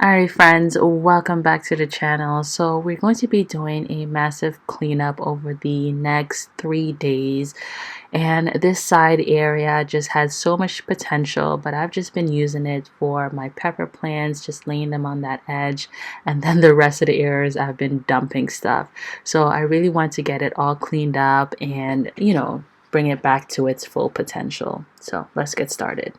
Alright friends, welcome back to the channel. So we're going to be doing a massive cleanup over the next 3 days, and this side area just has so much potential, but I've just been using it for my pepper plants, just laying them on that edge, and then the rest of the areas I've been dumping stuff. So I really want to get it all cleaned up and bring it back to its full potential. So let's get started.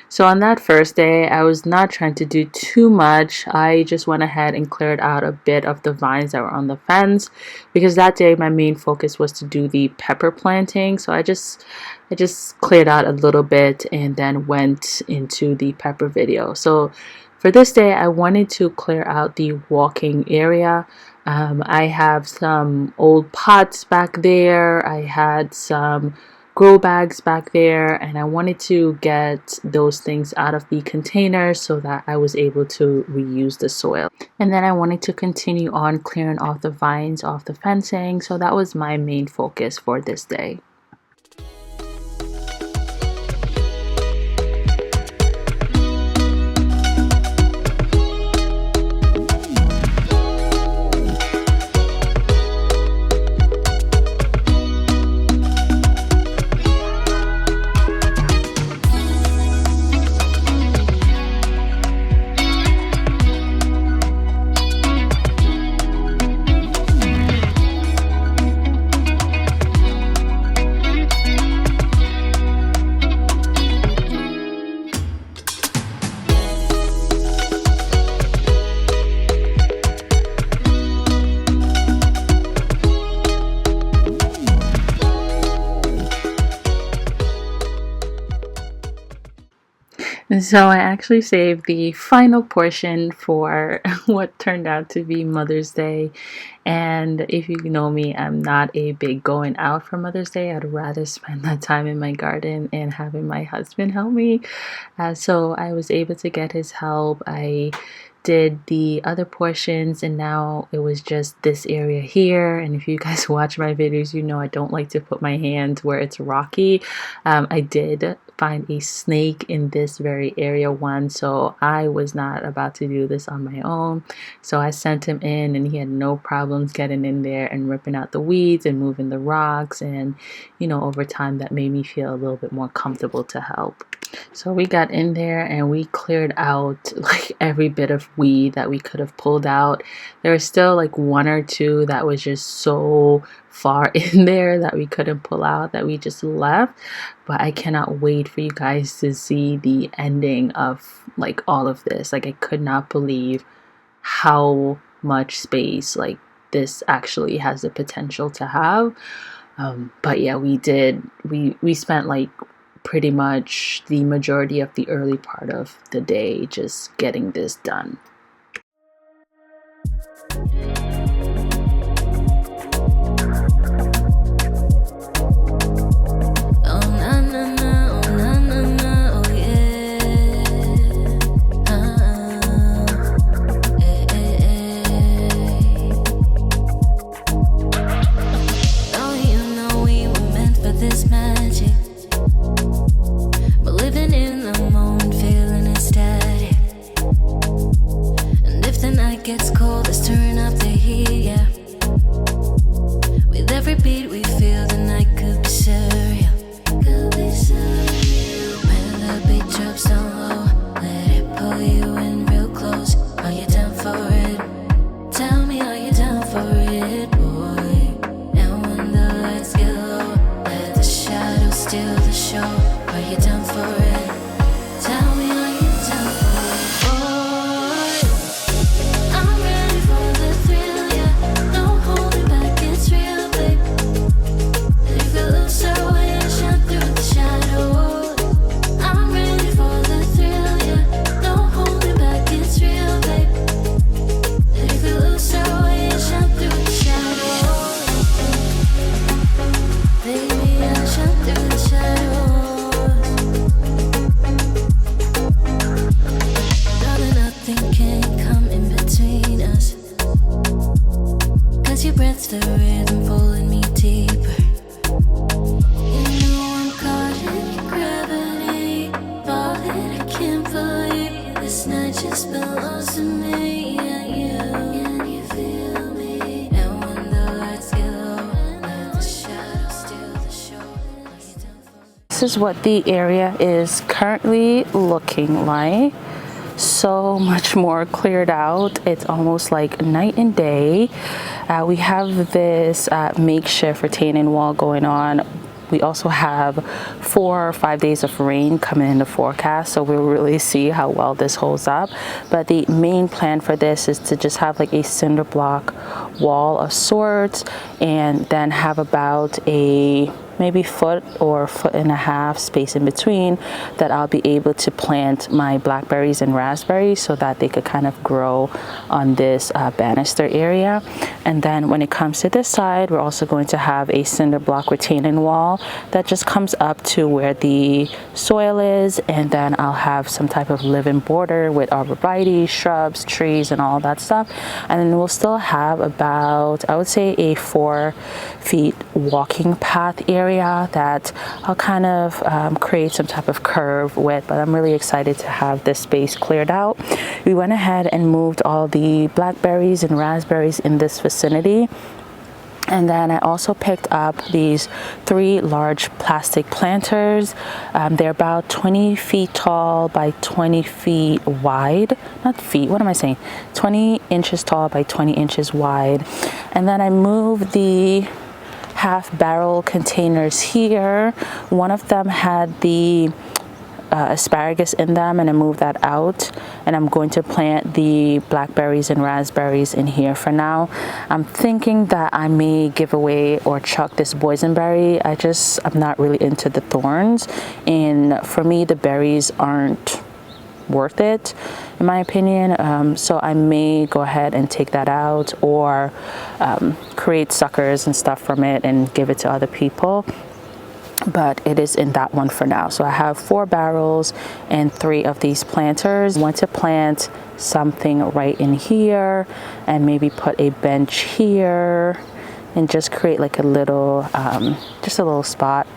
So on that first day, I was not trying to do too much. I just went ahead and cleared out a bit of the vines that were on the fence, because that day my main focus was to do the pepper planting. So I just cleared out a little bit and then went into the pepper video. So for this day, I wanted to clear out the walking area. I have some old pots back there. I had some grow bags back there, and I wanted to get those things out of the containers so that I was able to reuse the soil. And then I wanted to continue on clearing off the vines off the fencing. So that was my main focus for this day. And so I actually saved the final portion for what turned out to be Mother's Day. And if you know me, I'm not a big going out for Mother's Day. I'd rather spend that time in my garden and having my husband help me. So I was able to get his help. I did the other portions, and now it was just this area here. And if you guys watch my videos, you know I don't like to put my hands where it's rocky. I did find a snake in this very area once, so I was not about to do this on my own. So I sent him in, and he had no problems getting in there and ripping out the weeds and moving the rocks. And over time that made me feel a little bit more comfortable to help. So we got in there and we cleared out like every bit of weed that we could have pulled out. There was still like one or two that was just so far in there that we couldn't pull out, that we just left. But I cannot wait for you guys to see the ending of like all of this. Like, I could not believe how much space like this actually has the potential to have. But yeah, we spent like pretty much the majority of the early part of the day just getting this done. for it? Tell me, are you down for it? I'm ready for the thrill, yeah. No holding back, it's real, babe. If you lose our way and shine through the shadows, I'm ready for the thrill, yeah. No holding back, it's real, babe. If you lose our way and shine through the shadows, baby, I'll shine through the shadows. Darling, nothing can come in between us, 'cause your breath's the rhythm pulling me deeper. You know I'm caught in your gravity, falling, I can't believe this night just belongs to me and you. Can you feel me? And when the lights get low, let the shadows steal the show. Are you down for it? This is what the area is currently looking like. So much more cleared out. It's almost like night and day. We have this makeshift retaining wall going on. We also have 4 or 5 days of rain coming in the forecast, so we'll really see how well this holds up. But the main plan for this is to just have like a cinder block wall of sorts, and then have about a maybe foot or foot and a half space in between that I'll be able to plant my blackberries and raspberries so that they could kind of grow on this banister area. And then when it comes to this side, we're also going to have a cinder block retaining wall that just comes up to where the soil is, and then I'll have some type of living border with arborvitae, shrubs, trees, and all that stuff. And then we'll still have about, I would say, a 4 feet walking path area that I'll kind of create some type of curve with, but I'm really excited to have this space cleared out. We went ahead and moved all the blackberries and raspberries in this vicinity. And then I also picked up these 3 large plastic planters. They're about 20 feet tall by 20 feet wide. Not feet, what am I saying? 20 inches tall by 20 inches wide. And then I moved the half barrel containers here. One of them had the asparagus in them, and I moved that out, and I'm going to plant the blackberries and raspberries in here for now. I'm thinking that I may give away or chuck this boysenberry. I'm not really into the thorns, and for me the berries aren't worth it in my opinion, so I may go ahead and take that out, or create suckers and stuff from it and give it to other people. But it is in that one for now. So I have 4 barrels and 3 of these planters. I want to plant something right in here and maybe put a bench here and just create like a little just a little spot.